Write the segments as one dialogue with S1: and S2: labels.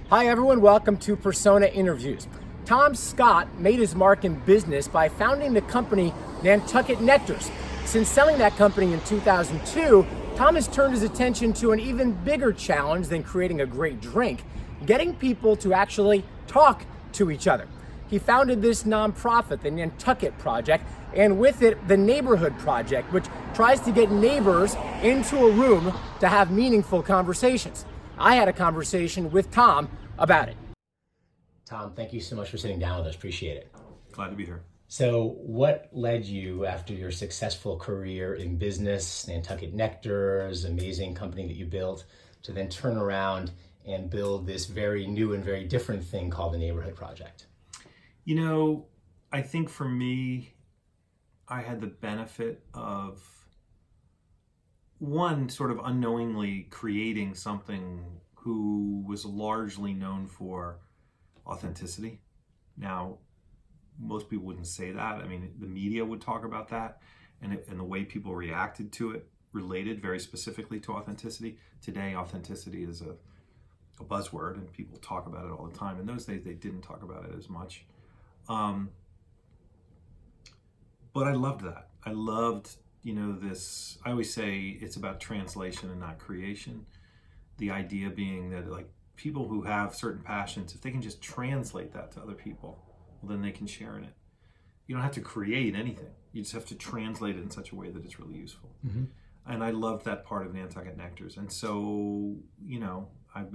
S1: Hi everyone, welcome to Persona Interviews. Tom Scott made his mark in business by founding the company Nantucket Nectars. Since selling that company in 2002, Tom has turned his attention to an even bigger challenge than creating a great drink, getting people to actually talk to each other. He founded this nonprofit, the Nantucket Project, and with it, the Neighborhood Project, which tries to get neighbors into a room to have meaningful conversations. I had a conversation with Tom about it. Tom, thank you so much for sitting down with us. Appreciate it.
S2: Glad to be here.
S1: So what led you, after your successful career in business, Nantucket Nectars, amazing company that you built, to then turn around and build this very new and very different thing called the Neighborhood Project?
S2: You know, I think for me, I had the benefit of one, sort of unknowingly creating something who was largely known for authenticity. Now, most people wouldn't say that. I mean, the media would talk about that, and the way people reacted to it related very specifically to authenticity. Today, authenticity is a buzzword, and people talk about it all the time. In those days, they didn't talk about it as much. But I loved that. I loved, this, I always say it's about translation and not creation. The idea being that, like, people who have certain passions, if they can just translate that to other people, well, then they can share in it. You don't have to create anything. You just have to translate it in such a way that it's really useful. Mm-hmm. And I loved that part of Nantucket Nectars. And so, I've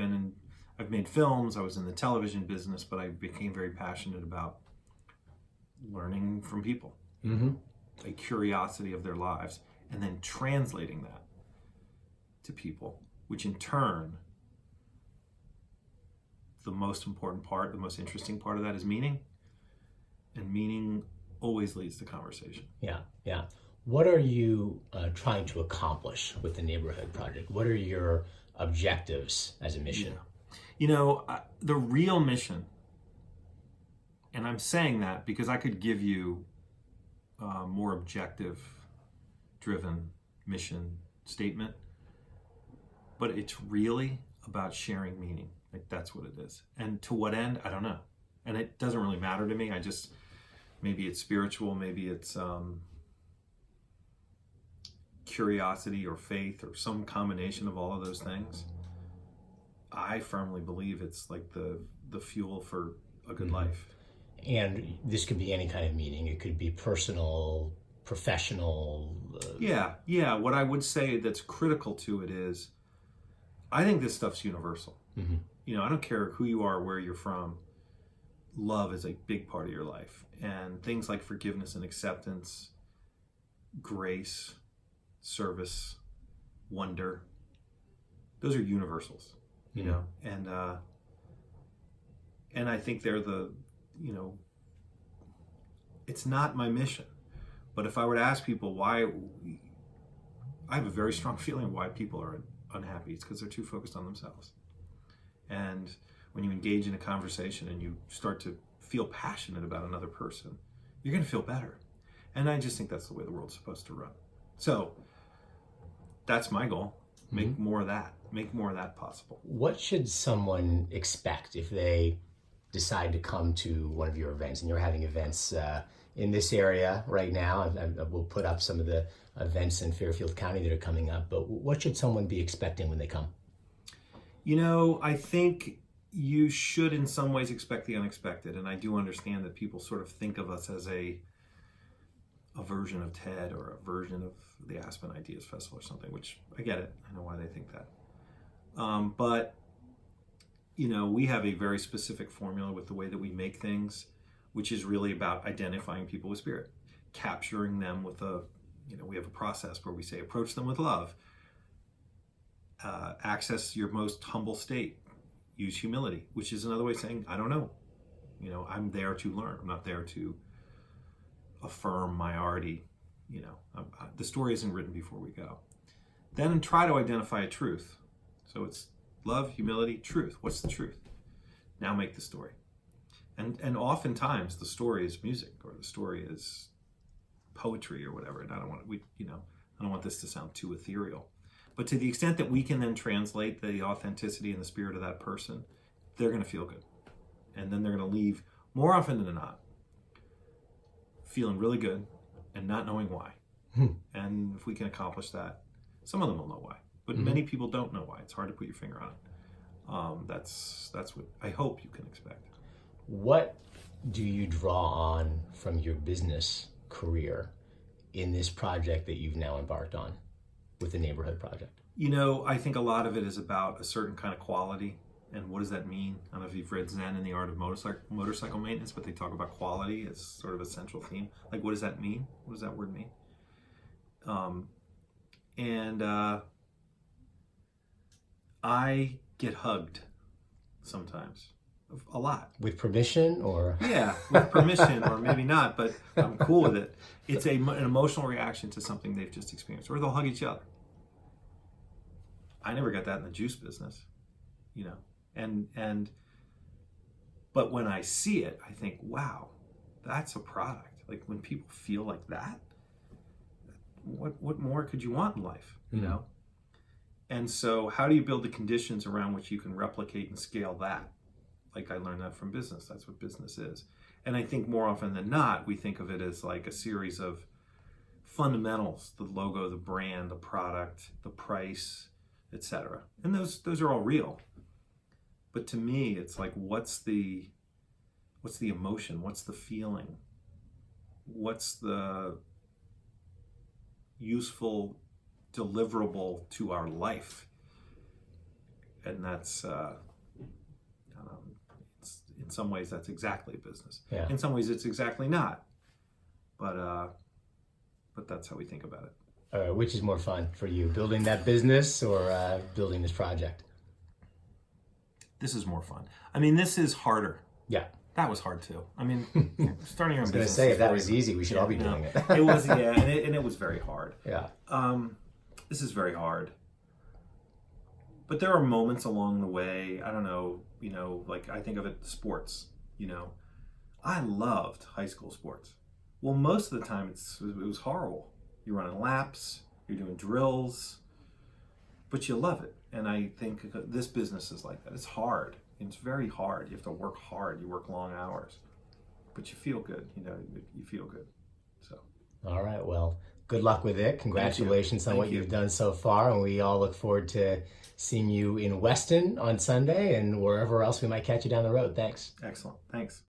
S2: made films, I was in the television business, but I became very passionate about learning from people. Mm-hmm. A curiosity of their lives, and then translating that to people, which in turn, the most important part, the most interesting part of that is meaning. And meaning always leads to conversation.
S1: Yeah. What are you trying to accomplish with the Neighborhood Project? What are your objectives as a mission?
S2: Yeah. The real mission, and I'm saying that because I could give you more objective driven mission statement, but it's really about sharing meaning. Like, that's what it is. And to what end, I don't know. And it doesn't really matter to me. Maybe it's spiritual, maybe it's curiosity or faith or some combination of all of those things. I firmly believe it's like the fuel for a good life.
S1: And this could be any kind of meaning. It could be personal, professional.
S2: Yeah. What I would say that's critical to it is, I think this stuff's universal. Mm-hmm. I don't care who you are, where you're from. Love is a big part of your life. And things like forgiveness and acceptance, grace, service, wonder, those are universals, and I think they're it's not my mission, but if I were to ask people why, I have a very strong feeling why people are unhappy. It's because they're too focused on themselves. And when you engage in a conversation and you start to feel passionate about another person, you're going to feel better. And I just think that's the way the world's supposed to run. So that's my goal. Make more of that. Make more of that possible.
S1: What should someone expect if they decide to come to one of your events? And you're having events in this area right now. We'll put up some of the events in Fairfield County that are coming up. But what should someone be expecting when they come?
S2: I think you should in some ways expect the unexpected. And I do understand that people sort of think of us as a version of TED or a version of the Aspen Ideas Festival or something, which I get it. I know why they think that. But we have a very specific formula with the way that we make things, which is really about identifying people with spirit, capturing them with we have a process where we say, approach them with love, access your most humble state, use humility, which is another way of saying, I don't know. I'm there to learn. I'm not there to affirm my already, the story isn't written before we go. Then try to identify a truth. So it's love, humility, truth. What's the truth? Now make the story. And oftentimes the story is music, or the story is poetry or whatever. And I don't want this to sound too ethereal. But to the extent that we can then translate the authenticity and the spirit of that person they're going to feel good. And then they're going to leave more often than not feeling really good and not knowing why. And if we can accomplish that, some of them will know why, but many people don't know why. It's hard to put your finger on it. That's what I hope you can expect.
S1: What do you draw on from your business career in this project that you've now embarked on with the Neighborhood Project?
S2: You know, I think a lot of it is about a certain kind of quality. And what does that mean? I don't know if you've read Zen and the Art of Motorcycle Maintenance, but they talk about quality as sort of a central theme. Like, what does that mean? What does that word mean? I get hugged sometimes, a lot.
S1: With permission, or?
S2: Yeah, with permission, or maybe not, but I'm cool with it. It's an emotional reaction to something they've just experienced, or they'll hug each other. I never got that in the juice business, you know. But when I see it, I think, wow, that's a product. Like, when people feel like that, what more could you want in life, you know? And so how do you build the conditions around which you can replicate and scale that? Like, I learned that from business. That's what business is. And I think more often than not, we think of it as like a series of fundamentals: the logo, the brand, the product, the price, etc. And those are all real. But to me, it's like, what's the emotion? What's the feeling? What's the useful deliverable to our life? And that's, I don't know, in some ways that's exactly business.
S1: Yeah.
S2: In some ways it's exactly not. But that's how we think about it.
S1: All right, which is more fun for you, building that business or building this project?
S2: This is more fun. I mean, this is harder.
S1: Yeah.
S2: That was hard too. I mean, starting your own business.
S1: I was going to say, if that was easy, we should all be doing it.
S2: It was, yeah, and it was very hard.
S1: Yeah.
S2: This is very hard. But there are moments along the way, I don't know, you know, like I think of it, sports, you know. I loved high school sports. Well, most of the time it was horrible. You're running laps, you're doing drills, but you love it. And I think this business is like that. It's hard. It's very hard. You have to work hard. You work long hours, but you feel good. You know, you feel good. So.
S1: All right. Well, good luck with it. Congratulations on what you've done so far. And we all look forward to seeing you in Weston on Sunday and wherever else we might catch you down the road. Thanks.
S2: Excellent. Thanks.